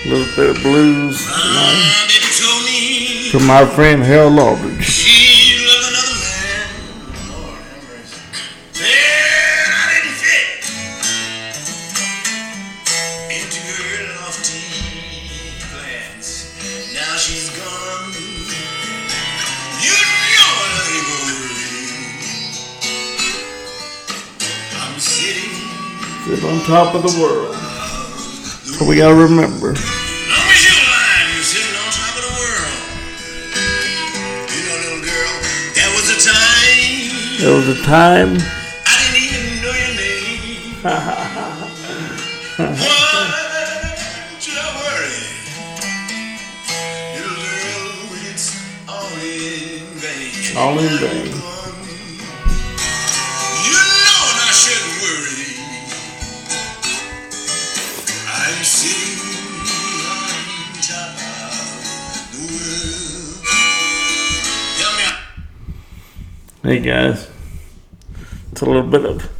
A little bit of blues from my friend Harold Aldridge. Sit on top of the world. So we gotta remember. There was a time. I didn't even know your name. Why should I worry? Little girl, it's all in vain. All in vain. You know I shouldn't worry. I'm sitting on top of the world. Hey guys. It's a little bit of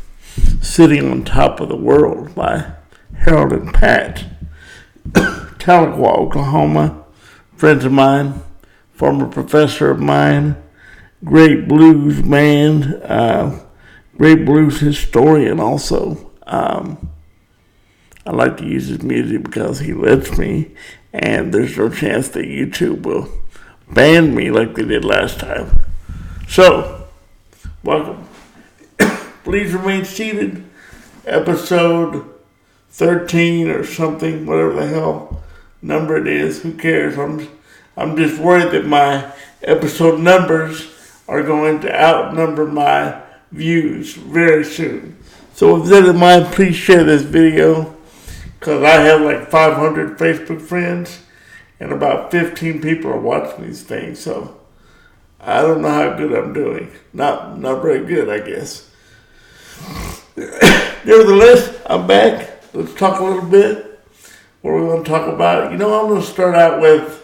Sitting on Top of the World by Harold and Pat. Tahlequah, Oklahoma. Friends of mine. Former professor of mine. Great blues man. Great blues historian also. I like to use his music because he lets me. And there's no chance that YouTube will ban me like they did last time. So, welcome. Please remain seated. Episode 13 or something, whatever the hell number it is. Who cares? I'm just worried that my episode numbers are going to outnumber my views very soon. So with that in mind, please share this video because I have like 500 Facebook friends and about 15 people are watching these things. So I don't know how good I'm doing. Not very good, I guess. Nevertheless, I'm back. Let's talk a little bit. What are we going to talk about? I'm going to start out with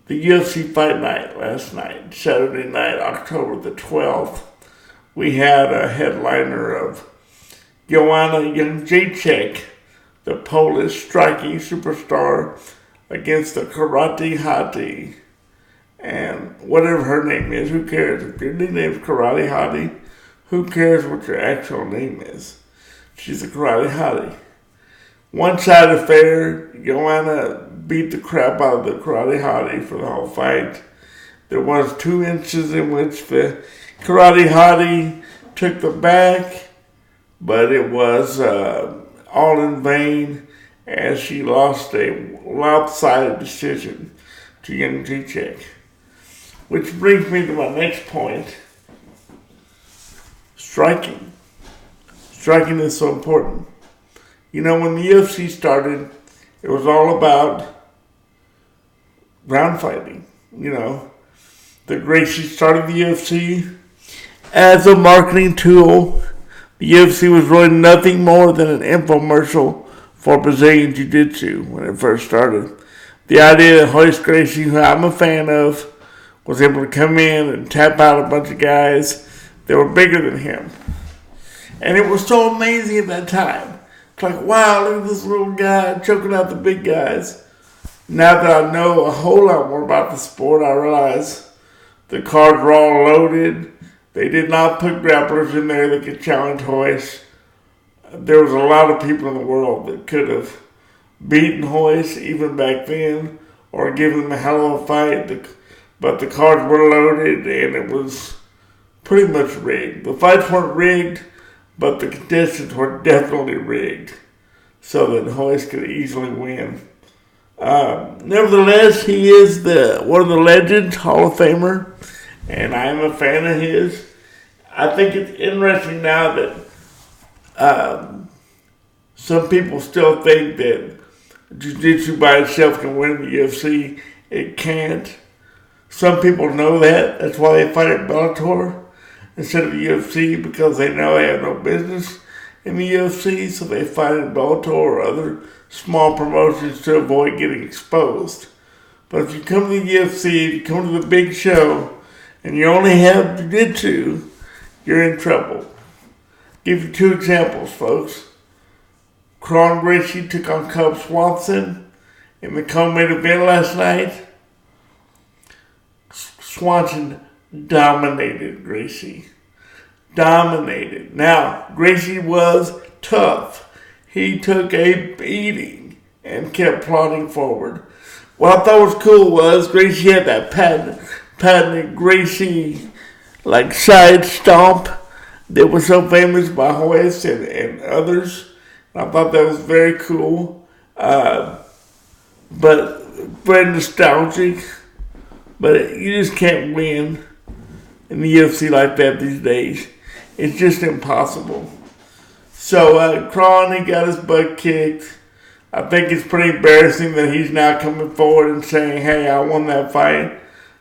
the UFC fight night last night, Saturday night, October the 12th. We had a headliner of Joanna Jędrzejczyk, the Polish striking superstar, against the Karate Hottie. And whatever her name is, who cares? If your nickname is Karate Hottie, who cares what your actual name is? She's a Karate Hottie. One-sided affair. Joanna beat the crap out of the Karate Hottie for the whole fight. There was 2 inches in which the Karate Hottie took the back, but it was all in vain as she lost a lopsided decision to Jędrzejczyk. Which brings me to my next point. Striking. Striking is so important. When the UFC started, it was all about ground fighting. The Gracie started the UFC as a marketing tool. The UFC was really nothing more than an infomercial for Brazilian Jiu-Jitsu when it first started. The idea that Royce Gracie, who I'm a fan of, was able to come in and tap out a bunch of guys that were bigger than him. And it was so amazing at that time. It's like, wow, look at this little guy choking out the big guys. Now that I know a whole lot more about the sport, I realize the cards were all loaded. They did not put grapplers in there that could challenge Royce. There was a lot of people in the world that could have beaten Royce even back then or given him a hell of a fight. But the cards were loaded and it was pretty much rigged. The fights weren't rigged, but the contestants were definitely rigged so that Royce could easily win. Nevertheless, he is one of the legends, Hall of Famer, and I am a fan of his. I think it's interesting now that some people still think that Jiu-Jitsu by itself can win the UFC. It can't. Some people know that. That's why they fight at Bellator instead of the UFC, because they know they have no business in the UFC, so they fight at Bellator or other small promotions to avoid getting exposed. But if you come to the UFC, if you come to the big show, and you only have Jiu-Jitsu, you're in trouble. Give you 2 examples, folks. Kron Gracie took on Cub Swanson. in the co-main event last night, Swanson dominated Gracie. Dominated. Now, Gracie was tough. He took a beating and kept plodding forward. What I thought was cool was Gracie had that patented Gracie like side stomp that was so famous by Hoist and others. I thought that was very cool. But very nostalgic. But you just can't win in the UFC like that these days. It's just impossible. So Kron, he got his butt kicked. I think it's pretty embarrassing that he's now coming forward and saying, hey, I won that fight.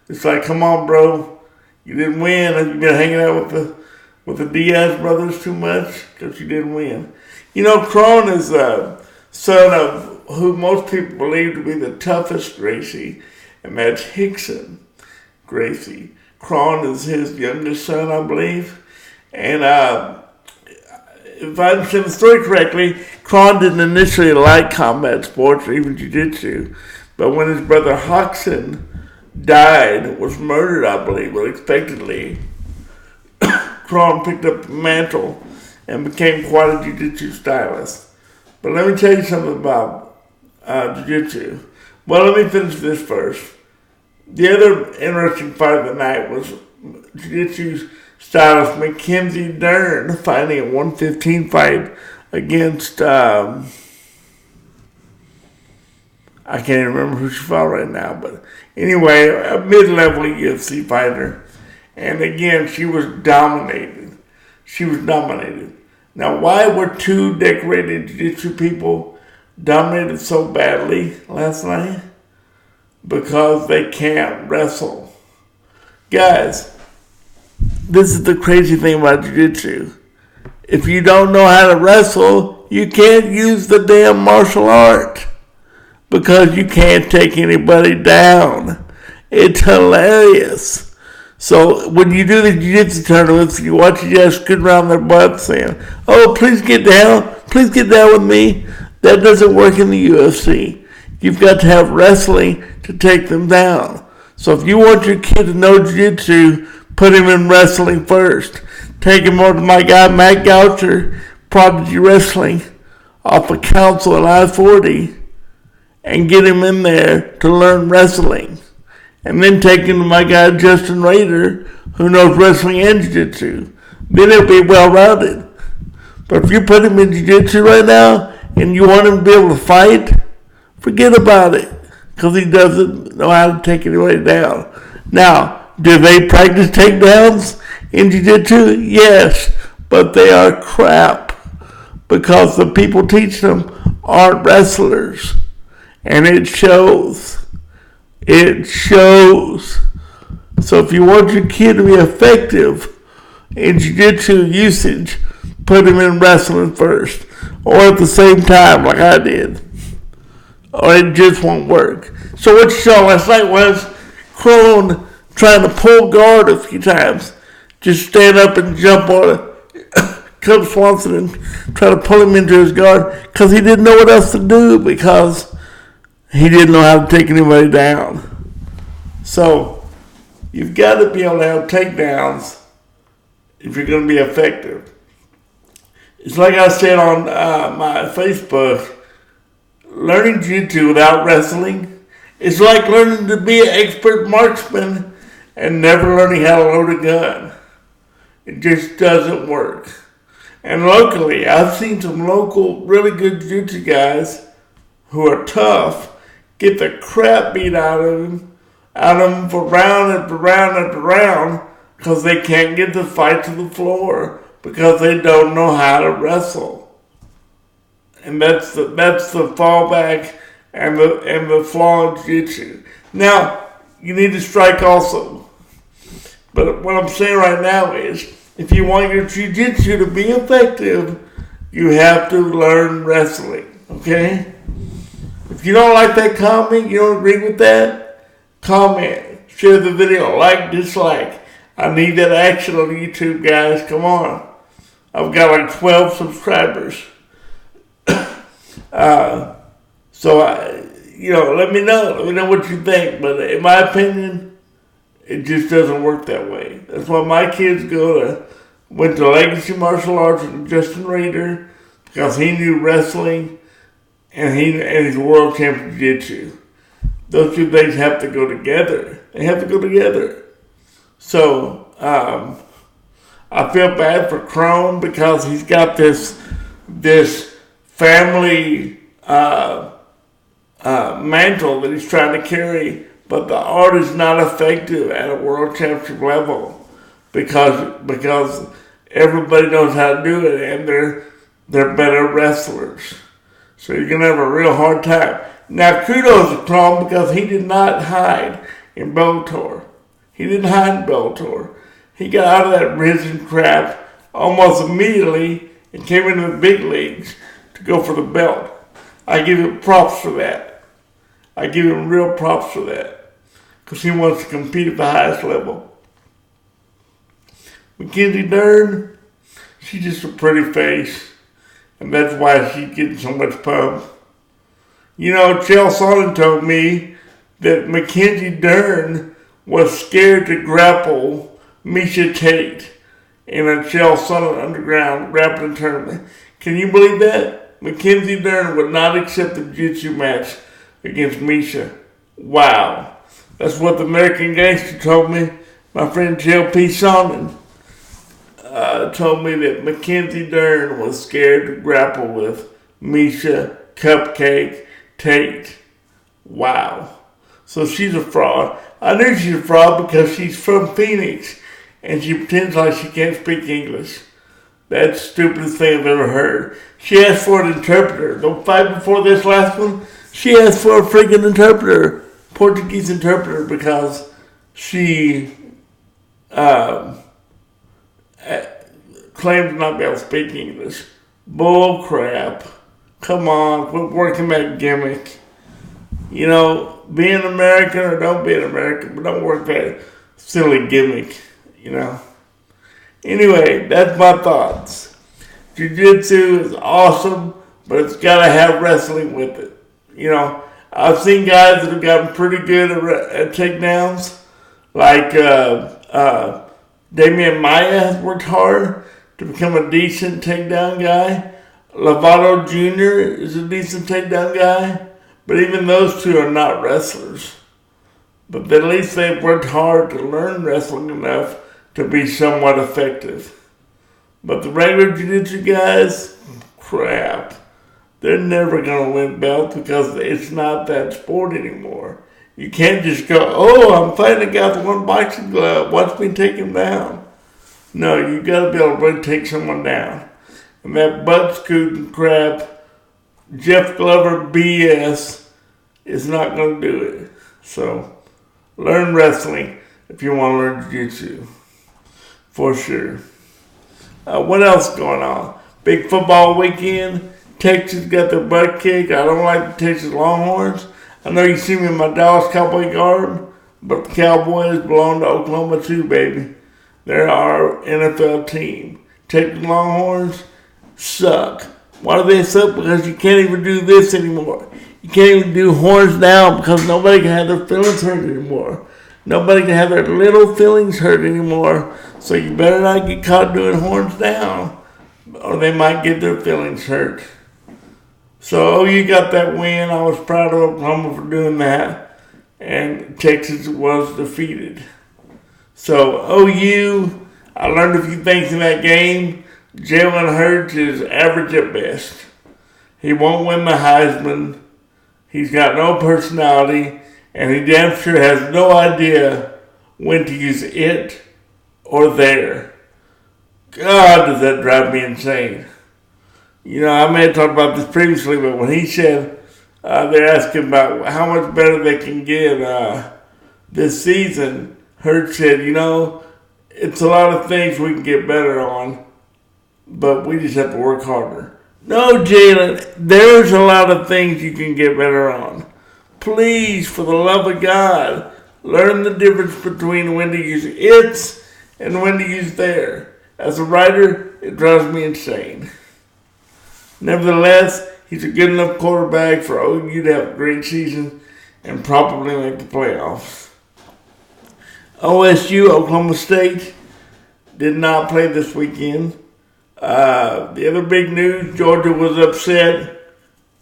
It's like, come on, bro. You didn't win. Have you been hanging out with the Diaz brothers too much? Because you didn't win. You know, Kron is the son of who most people believe to be the toughest Gracie, and that's Hickson Gracie. Kron is his youngest son, I believe. And if I understand the story correctly, Kron didn't initially like combat sports or even jiu-jitsu. But when his brother Hoxton died, was murdered, I believe, unexpectedly, Kron picked up the mantle and became quite a jiu-jitsu stylist. But let me tell you something about jiu-jitsu. Well, let me finish this first. The other interesting fight of the night was jiu-jitsu stylist Mackenzie Dern fighting a 115 fight against, I can't even remember who she fought right now, but anyway, a mid-level UFC fighter. And again, she was dominated. Now, why were two decorated jiu-jitsu people dominated so badly last night? Because they can't wrestle. Guys, this is the crazy thing about jiu-jitsu. If you don't know how to wrestle, you can't use the damn martial art. Because you can't take anybody down. It's hilarious. So when you do the jiu-jitsu tournaments, you watch you guys scooting around their butts saying, oh, please get down with me. That doesn't work in the UFC. You've got to have wrestling to take them down. So if you want your kid to know jiu-jitsu, put him in wrestling first. Take him over to my guy, Matt Goucher, Prodigy Wrestling, off of Council and I-40, and get him in there to learn wrestling. And then take him to my guy, Justin Rader, who knows wrestling and jiu-jitsu. Then he'll be well-rounded. But if you put him in jiu-jitsu right now, and you want him to be able to fight, forget about it. Because he doesn't know how to take anybody down. Now, do they practice takedowns in jiu-jitsu? Yes, but they are crap. Because the people teaching them aren't wrestlers. And it shows. It shows. So if you want your kid to be effective in jiu-jitsu usage, put him in wrestling first. Or at the same time, like I did. Or it just won't work. So what you saw last night was Kron trying to pull guard a few times. Just stand up and jump on Cub Swanson and try to pull him into his guard. Because he didn't know what else to do. Because he didn't know how to take anybody down. So, you've got to be able to have takedowns if you're going to be effective. It's like I said on my Facebook, learning jiu-jitsu without wrestling is like learning to be an expert marksman and never learning how to load a gun. It just doesn't work. And locally, I've seen some local really good jiu-jitsu guys who are tough get the crap beat out of them for round after round after round because they can't get the fight to the floor because they don't know how to wrestle. And that's the fallback and the flaw in jiu-jitsu. Now, you need to strike also. But what I'm saying right now is, if you want your jiu-jitsu to be effective, you have to learn wrestling, okay? If you don't like that comment, you don't agree with that, comment, share the video, like, dislike. I need that action on YouTube, guys. Come on. I've got like 12 subscribers. let me know. Let me know what you think. But in my opinion, it just doesn't work that way. That's why my kids went to Legacy Martial Arts with Justin Rader because he knew wrestling and he's a world champion jiu-jitsu. Those two things have to go together. They have to go together. So I feel bad for Crone because he's got this family mantle that he's trying to carry, but the art is not effective at a world championship level because everybody knows how to do it and they're better wrestlers. So you're gonna have a real hard time. Now kudos to Crone because he did not hide in Bellator. He didn't hide in Bellator. He got out of that risen crap almost immediately and came into the big leagues to go for the belt. I give him props for that. I give him real props for that because he wants to compete at the highest level. Mackenzie Dern, she's just a pretty face, and that's why she's getting so much pub. Chael Sonnen told me that Mackenzie Dern was scared to grapple Misha Tate in a Chael Sonnen underground grappling tournament. Can you believe that? Mackenzie Dern would not accept the jiu-jitsu match against Misha. Wow. That's what the American Gangster told me. My friend JLP Sonnen told me that Mackenzie Dern was scared to grapple with Misha Cupcake Tate. Wow. So she's a fraud. I knew she's a fraud because she's from Phoenix and she pretends like she can't speak English. That's the stupidest thing I've ever heard. She asked for an interpreter. The fight before this last one, she asked for a freaking interpreter, Portuguese interpreter, because she claimed to not be able to speak English. Bull crap. Come on, quit working that gimmick. Be an American or don't be an American, but don't work that silly gimmick, Anyway, that's my thoughts. Jiu-jitsu is awesome, but it's got to have wrestling with it. I've seen guys that have gotten pretty good at takedowns, like Damian Maia has worked hard to become a decent takedown guy. Lovato Jr. is a decent takedown guy. But even those two are not wrestlers. But at least they've worked hard to learn wrestling enough to be somewhat effective. But the regular jiu-jitsu guys, crap. They're never going to win belts because it's not that sport anymore. You can't just go, I'm fighting a guy with one boxing glove. Watch me take him down. No, you got to be able to really take someone down. And that butt scooting crap, Jeff Glover BS, is not going to do it. So, learn wrestling if you want to learn jiu-jitsu. For sure. What else going on? Big football weekend. Texas got their butt kicked. I don't like the Texas Longhorns. I know you see me in my Dallas Cowboy garb, but the Cowboys belong to Oklahoma too, baby. They're our NFL team. Texas Longhorns suck. Why do they suck? Because you can't even do this anymore. You can't even do horns down because nobody can have their feelings hurt anymore. Nobody can have their little feelings hurt anymore. So you better not get caught doing horns down or they might get their feelings hurt. So you got that win. I was proud of Oklahoma for doing that. And Texas was defeated. So OU, I learned a few things in that game. Jalen Hurts is average at best. He won't win the Heisman. He's got no personality. And he damn sure has no idea when to use it or there. God, does that drive me insane. I may have talked about this previously, but when he said, they're asking about how much better they can get this season, Hurts said, it's a lot of things we can get better on, but we just have to work harder. No, Jalen, there's a lot of things you can get better on. Please, for the love of God, learn the difference between when to use it's and when to use there. As a writer, it drives me insane. Nevertheless, He's a good enough quarterback for OU to have a great season and probably make the playoffs. OSU, Oklahoma State, did not play this weekend. The other big news, Georgia was upset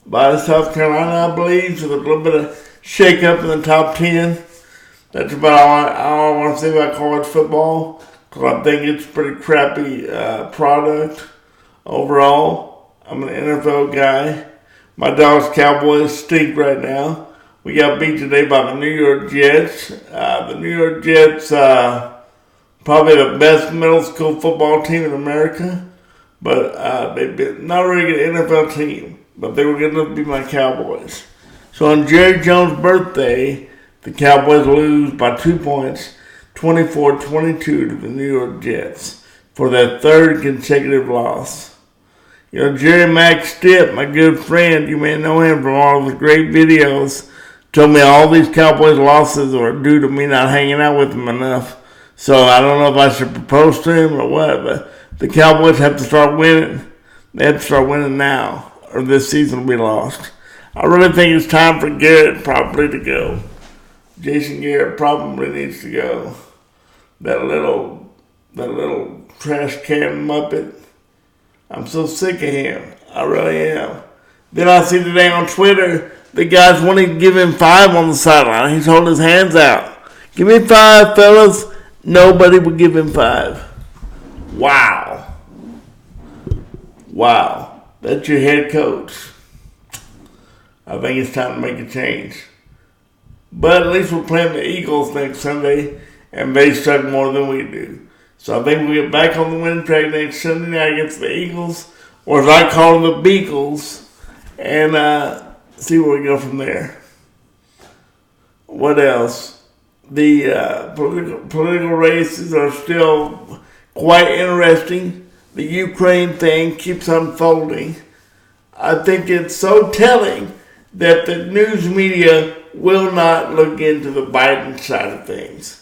by South Carolina, I believe, so there's a little bit of shake-up in the top 10. That's about all I want to say about college football, because I think it's a pretty crappy product overall. I'm an NFL guy. My Dallas Cowboys stink right now. We got beat today by the New York Jets. The New York Jets, probably the best middle school football team in America, but they've been not a very good NFL team, but they were good enough to be my Cowboys. So on Jerry Jones' birthday, the Cowboys lose by 2 points, 24-22 to the New York Jets for their third consecutive loss. You know, Jerry Mack Stipp, my good friend, you may know him from all of his great videos, told me all these Cowboys losses were due to me not hanging out with him enough. So I don't know if I should propose to him or what, but the Cowboys have to start winning. They have to start winning now, or this season will be lost. I really think it's time for Garrett probably to go. Jason Garrett probably needs to go. That little trash can Muppet. I'm so sick of him. I really am. Then I see today on Twitter, the guys wanting to give him 5 on the sideline. He's holding his hands out. Give me 5, fellas. Nobody would give him 5. Wow. Wow. That's your head coach. I think it's time to make a change. But at least we're playing the Eagles next Sunday, and they suck more than we do. So I think we'll get back on the winning track next Sunday night against the Eagles, or as I call them, the Beagles, and see where we go from there. What else? The political races are still quite interesting. The Ukraine thing keeps unfolding. I think it's so telling that the news media will not look into the Biden side of things.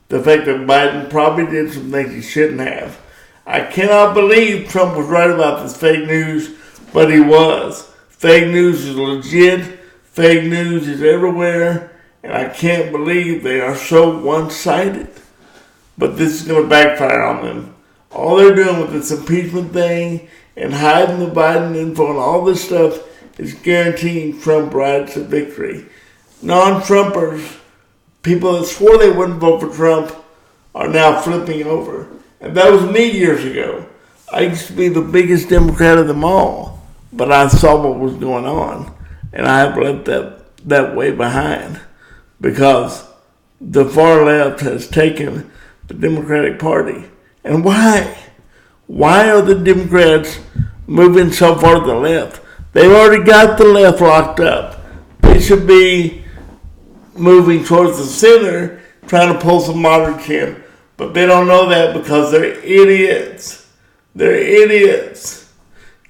The fact that Biden probably did some things he shouldn't have. I cannot believe Trump was right about this fake news, but he was. Fake news is legit. Fake news is everywhere. And I can't believe they are so one-sided. But this is going to backfire on them. All they're doing with this impeachment thing and hiding the Biden info and all this stuff is guaranteeing Trump rides to victory. Non-Trumpers, people that swore they wouldn't vote for Trump, are now flipping over. And that was me years ago. I used to be the biggest Democrat of them all, but I saw what was going on, and I have left that way behind because the far left has taken the Democratic Party. And why? Why are the Democrats moving so far to the left? They've already got the left locked up. They should be moving towards the center, trying to pull some moderate in. But they don't know that because they're idiots. They're idiots.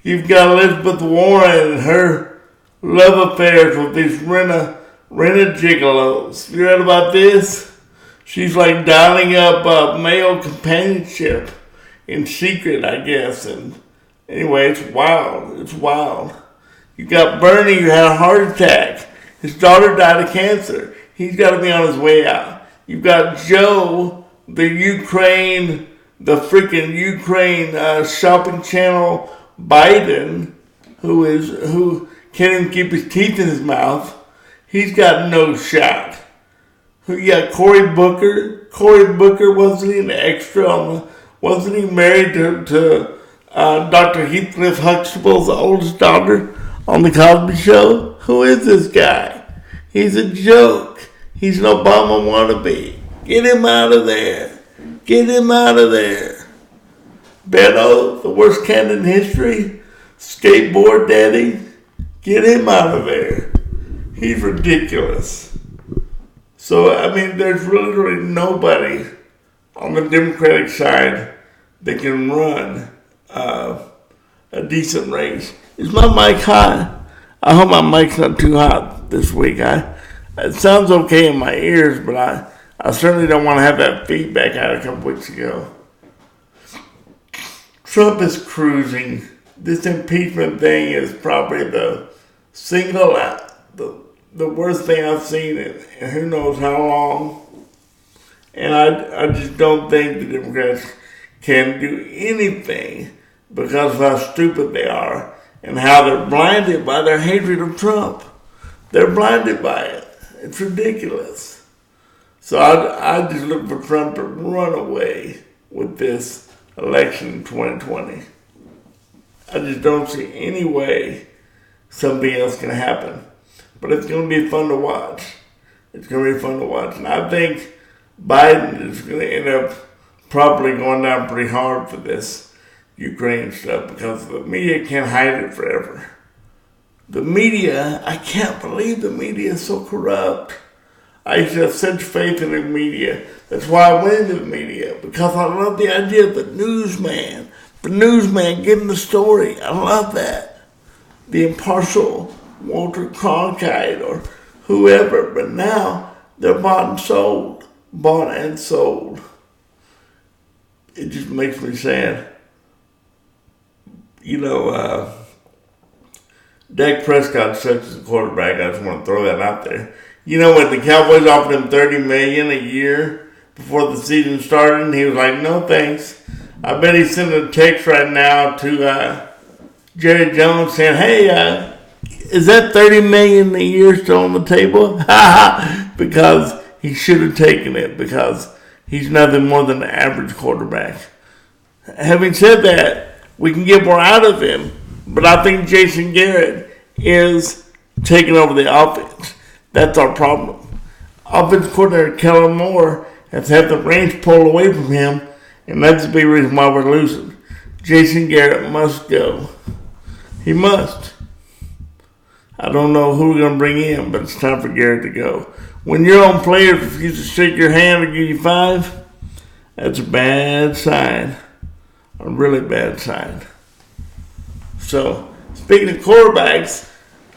You've got Elizabeth Warren and her love affairs with these rented gigolos. You read about this? She's like dialing up male companionship in secret, I guess. And anyway, it's wild. It's wild. You got Bernie who had a heart attack. His daughter died of cancer. He's got to be on his way out. You've got Joe, the freaking Ukraine shopping channel Biden, who can't even keep his teeth in his mouth. He's got no shot. You got Cory Booker. Cory Booker, wasn't he an extra? Wasn't he married to Dr. Heathcliff Huxtable's oldest daughter on the Cosby Show? Who is this guy? He's a joke. He's an Obama wannabe. Get him out of there. Get him out of there. Beto, the worst candidate in history. Skateboard daddy. Get him out of there. He's ridiculous. So, I mean, there's literally nobody on the Democratic side that can run a decent race. Is my mic hot? I hope my mic's not too hot this week. It sounds okay in my ears, but I certainly don't want to have that feedback I had a couple weeks ago. Trump is cruising. this impeachment thing is probably the single the worst thing I've seen in who knows how long. And I just don't think the Democrats can do anything because of how stupid they are and how they're blinded by their hatred of Trump. They're blinded by it. It's ridiculous. So I just look for Trump to run away with this election in 2020. I just don't see any way something else can happen. But it's going to be fun to watch. It's going to be fun to watch. And I think Biden is going to end up probably going down pretty hard for this Ukraine stuff because the media can't hide it forever. The media, I can't believe the media is so corrupt. I used to have such faith in the media. That's why I went into the media, because I love the idea of the newsman getting the story. I love that. The impartial Walter Cronkite or whoever, but now they're bought and sold. It just makes me sad. Dak Prescott such as a quarterback. I just want to throw that out there. You know what? The Cowboys offered him $30 million a year before the season started, and he was like, "No thanks." I bet he's sending a text right now to Jerry Jones saying, "Hey, is that $30 million a year still on the table?" Because he should have taken it because he's nothing more than an average quarterback. Having said that, we can get more out of him, but I think Jason Garrett is taking over the offense. That's our problem. Offensive coordinator Kellen Moore has had the reins pulled away from him, and that's the big reason why we're losing. Jason Garrett must go. He must. I don't know who we're going to bring in, but it's time for Garrett to go. When your own players refuse to shake your hand or give you five, that's a bad sign. A really bad sign. So, speaking of quarterbacks,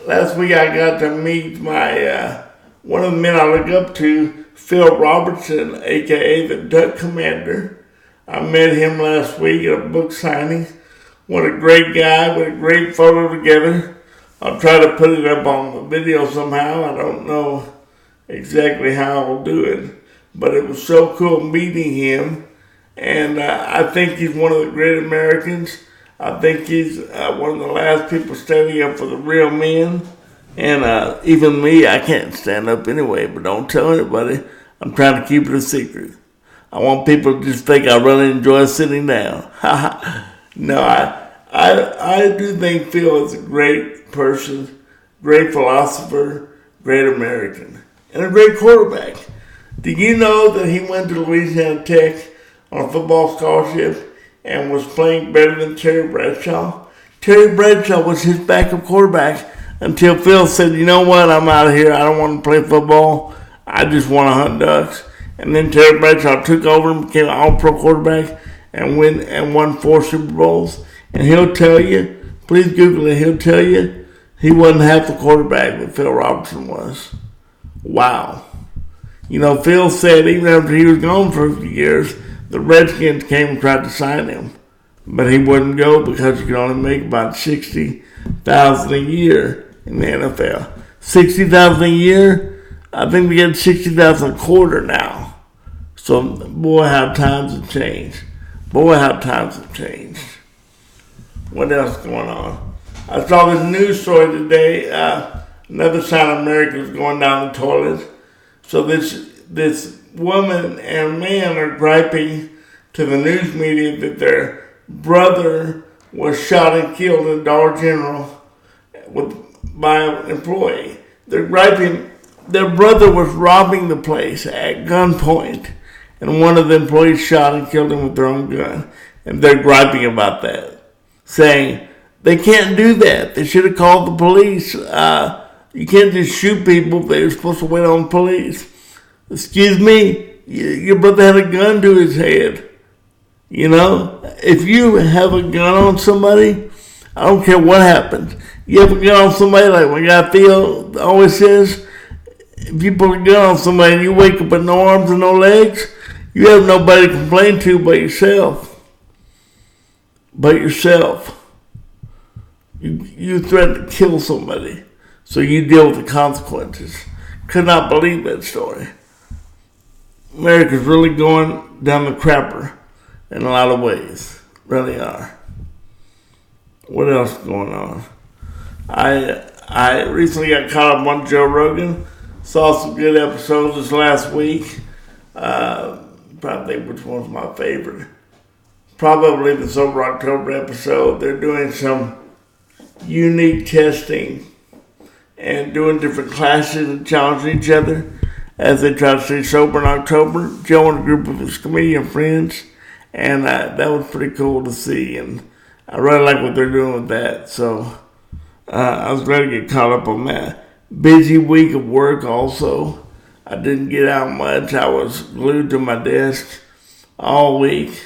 last week I got to meet my one of the men I look up to, Phil Robertson, a.k.a. the Duck Commander. I met him last week at a book signing. What a great guy, what a great photo together. I'll try to put it up on the video somehow. I don't know exactly how I'll do it, but it was so cool meeting him. And I think he's one of the great Americans. I think he's one of the last people standing up for the real men. And even me, I can't stand up anyway, but don't tell anybody. I'm trying to keep it a secret. I want people to just think I really enjoy sitting down. No, I do think Phil is a great person, great philosopher, great American, and a great quarterback. Do you know that he went to Louisiana Tech on a football scholarship and was playing better than Terry Bradshaw? Terry Bradshaw was his backup quarterback until Phil said, "You know what, I'm out of here. I don't want to play football. I just want to hunt ducks." And then Terry Bradshaw took over and became an all-pro quarterback and won 4 Super Bowls. And he'll tell you, please Google it, he'll tell you he wasn't half the quarterback that Phil Robertson was. Wow. Phil said even after he was gone for a few years, the Redskins came and tried to sign him. But he wouldn't go because you could only make about $60,000 a year in the NFL. $60,000 a year? I think we get $60,000 a quarter now. So, boy, how times have changed. What else is going on? I saw this news story today. Another sign of America is going down the toilet. So this woman and man are griping to the news media that their brother was shot and killed in Dollar General by an employee. They're griping. Their brother was robbing the place at gunpoint, and one of the employees shot and killed him with their own gun. And they're griping about that, saying they can't do that. They should have called the police. You can't just shoot people. They're supposed to wait on the police. Excuse me, your brother had a gun to his head. If you have a gun on somebody, I don't care what happens. You have a gun on somebody, like my guy Theo always says, if you put a gun on somebody and you wake up with no arms and no legs, you have nobody to complain to but yourself. You threatened to kill somebody, so you deal with the consequences. Could not believe that story. America's really going down the crapper in a lot of ways. Really are. What else is going on? I recently got caught up on Joe Rogan. Saw some good episodes this last week. Probably think which one's my favorite. Probably the Sober October episode. They're doing some unique testing and doing different classes and challenging each other as they try to stay sober in October. Joe and a group of his comedian friends, and that was pretty cool to see, and I really like what they're doing with that. So I was glad to get caught up on that. Busy week of work also. I didn't get out much. I was glued to my desk all week.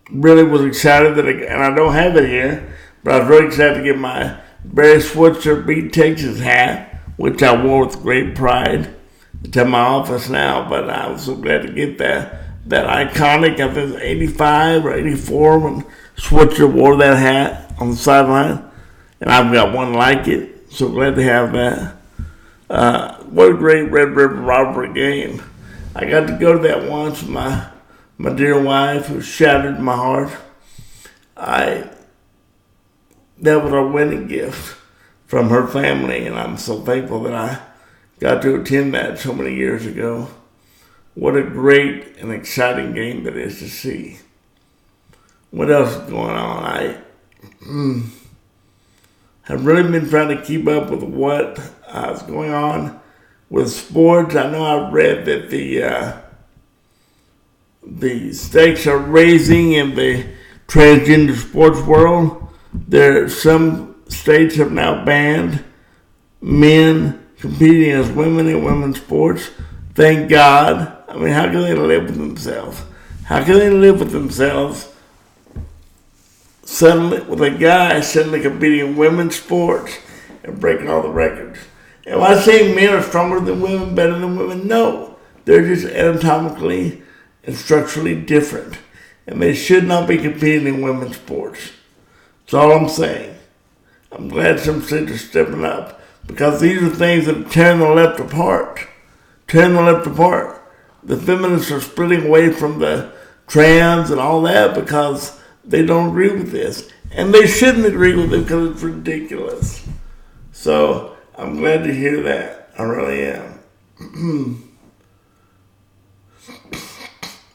Really was excited and I don't have it here, but I was really excited to get my Barry Switzer Beat Texas hat, which I wore with great pride. It's at my office now, but I was so glad to get that iconic, I think it was 85 or 84 when Switzer wore that hat on the sideline, and I've got one like it, so glad to have that. What a great Red River Robbery game. I got to go to that once with my dear wife, who shattered my heart. That was our wedding gift from her family, and I'm so thankful that I got to attend that so many years ago. What a great and exciting game that is to see. What else is going on? I have really been trying to keep up with what is going on with sports. I know I've read that the stakes are raising in the transgender sports world. Some states have now banned men competing as women in women's sports. Thank God. I mean, how can they live with themselves? How can they live with themselves suddenly with a guy suddenly competing in women's sports and breaking all the records? Am I saying men are stronger than women, better than women? No. They're just anatomically and structurally different. And they should not be competing in women's sports. That's all I'm saying. I'm glad some states are stepping up, because these are things that are tearing the left apart. Tearing the left apart. The feminists are splitting away from the trans and all that because they don't agree with this. And they shouldn't agree with it because it's ridiculous. So I'm glad to hear that. I really am.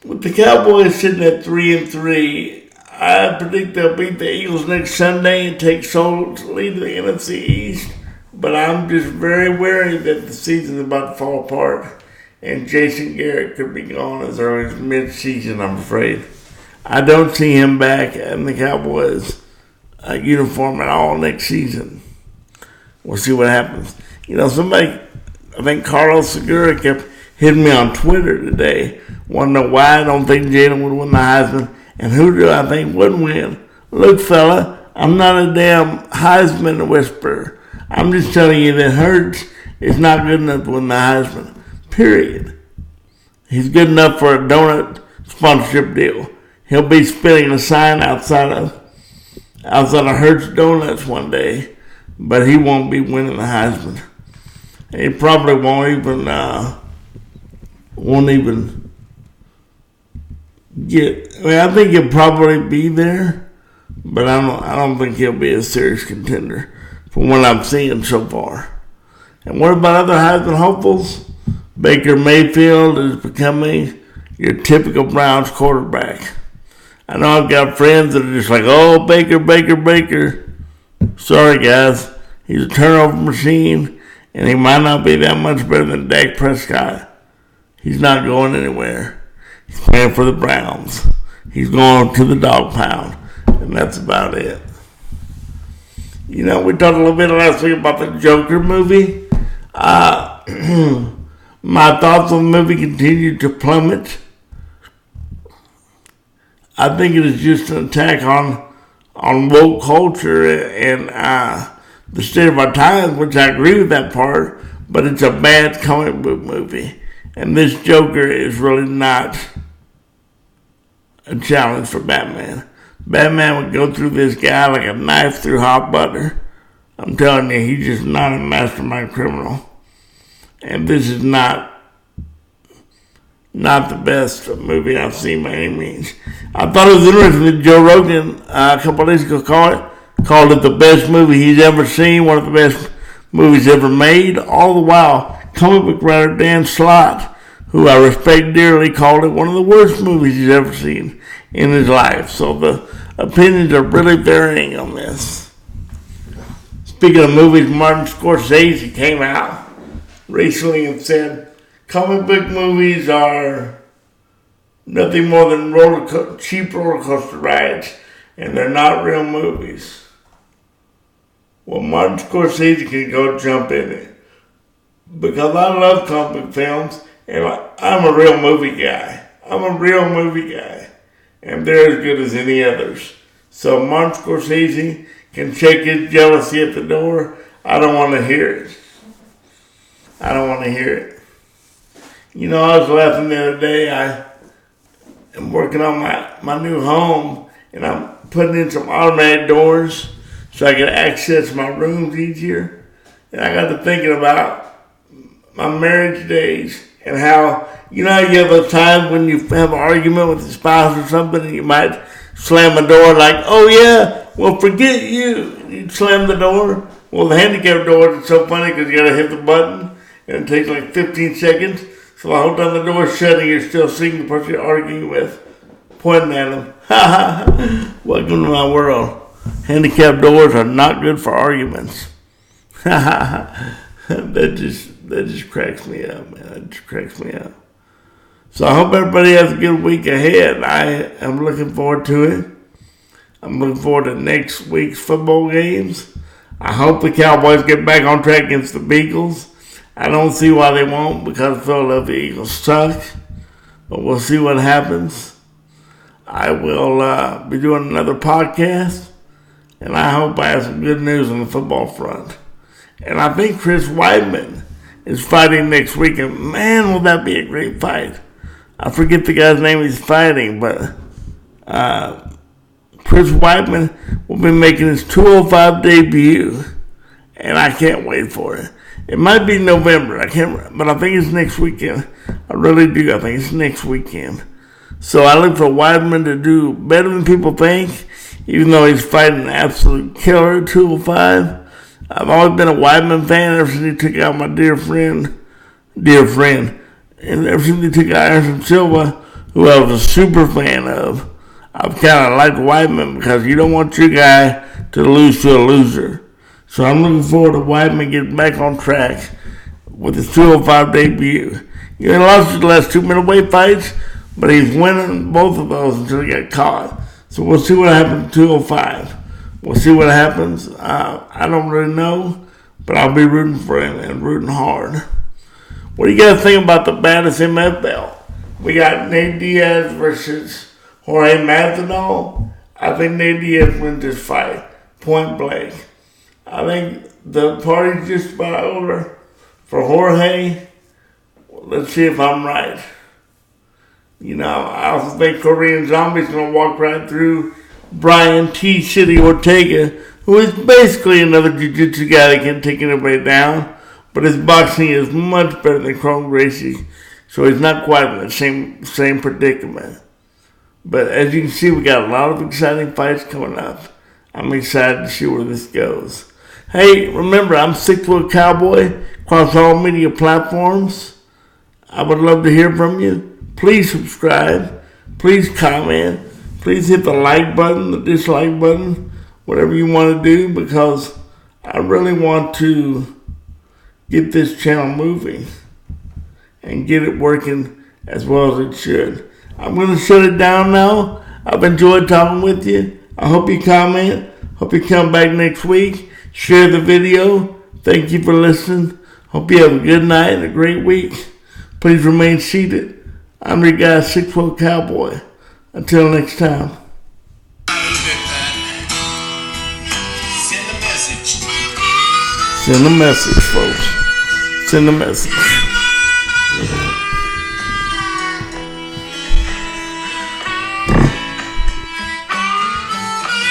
With the Cowboys sitting at 3-3, I predict they'll beat the Eagles next Sunday and take sole lead of the NFC East. But I'm just very wary that the season's about to fall apart, and Jason Garrett could be gone as early as mid-season, I'm afraid. I don't see him back in the Cowboys uniform at all next season. We'll see what happens. You know, somebody, I think Carlos Segura, kept hitting me on Twitter today. Want to know why I don't think Jalen would win the Heisman, and who do I think would win? Look, fella, I'm not a damn Heisman whisperer. I'm just telling you that Hurts is not good enough to win the Heisman. Period. He's good enough for a donut sponsorship deal. He'll be spinning a sign outside of Hurts Donuts one day, but he won't be winning the Heisman. He probably won't even get. I mean, I think he'll probably be there, but I don't think he'll be a serious contender from what I'm seeing so far. And what about other Heisman hopefuls? Baker Mayfield is becoming your typical Browns quarterback. I know I've got friends that are just like, oh, Baker, Baker, Baker. Sorry, guys. He's a turnover machine, and he might not be that much better than Dak Prescott. He's not going anywhere. He's playing for the Browns. He's going to the dog pound, and that's about it. You know, we talked a little bit last week about the Joker movie. My thoughts on the movie continue to plummet. I think it is just an attack on woke culture and the state of our times, which I agree with that part, but it's a bad comic book movie. And this Joker is really not a challenge for Batman. Batman would go through this guy like a knife through hot butter. I'm telling you, he's just not a mastermind criminal. And this is not the best movie I've seen by any means. I thought it was interesting that Joe Rogan a couple of days ago called it the best movie he's ever seen, one of the best movies ever made. All the while, comic book writer Dan Slott, who I respect dearly, called it one of the worst movies he's ever seen in his life. So the opinions are really varying on this. Speaking of movies, Martin Scorsese came out recently and said comic book movies are nothing more than cheap roller coaster rides, and they're not real movies. Well, Martin Scorsese can go jump in it, because I love comic book films, and I'm a real movie guy. And they're as good as any others. So Martin Scorsese can check his jealousy at the door. I don't want to hear it. You know, I was laughing the other day. I am working on my new home, and I'm putting in some automatic doors so I can access my rooms easier. And I got to thinking about my marriage days and how, you know, you have those times when you have an argument with your spouse or something and you might slam a door like, oh yeah, well forget you. You slam the door. Well, the handicap door is so funny because you got to hit the button and it takes like 15 seconds. So the whole time the door's shutting, you're still seeing the person you're arguing with, pointing at them. Ha ha! Welcome to my world. Handicap doors are not good for arguments. Ha ha! That just cracks me up, man. That just cracks me up. So I hope everybody has a good week ahead. I am looking forward to it. I'm looking forward to next week's football games. I hope the Cowboys get back on track against the Beagles. I don't see why they won't, because the Philadelphia Eagles suck. But we'll see what happens. I will be doing another podcast, and I hope I have some good news on the football front. And I think Chris Weidman is fighting next week, and man, will that be a great fight. I forget the guy's name he's fighting, but Chris Weidman will be making his 205 debut, and I can't wait for it. It might be November, but I think it's next weekend. I really do. I think it's next weekend. So I look for Weidman to do better than people think, even though he's fighting an absolute killer at 205. I've always been a Weidman fan ever since he took out my dear friend, and ever since he took out Anderson Silva, who I was a super fan of. I've kind of liked Weidman because you don't want your guy to lose to a loser. So I'm looking forward to Weidman getting back on track with his 205 debut. He lost his last two middleweight fights, but he's winning both of those until he got caught. So we'll see what happens at 205. We'll see what happens. I don't really know, but I'll be rooting for him and rooting hard. What do you got to think about the baddest MF belt? We got Nate Diaz versus Jorge Masvidal. I think Nate Diaz wins this fight, point blank. I think the party's just about over for Jorge. Let's see if I'm right. You know, I also think Korean Zombie's going to walk right through Brian T. City Ortega, who is basically another jiu-jitsu guy that can take anybody down, but his boxing is much better than Chrome Gracie, so he's not quite in the same predicament. But as you can see, we got a lot of exciting fights coming up. I'm excited to see where this goes. Hey, remember, I'm 6 Foot Cowboy across all media platforms. I would love to hear from you. Please subscribe. Please comment. Please hit the like button, the dislike button, whatever you want to do, because I really want to get this channel moving and get it working as well as it should. I'm going to shut it down now. I've enjoyed talking with you. I hope you comment. Hope you come back next week. Share the video. Thank you for listening. Hope you have a good night and a great week. Please remain seated. I'm your guy, 6 Foot Cowboy. Until next time. Send a message, folks. Send a message.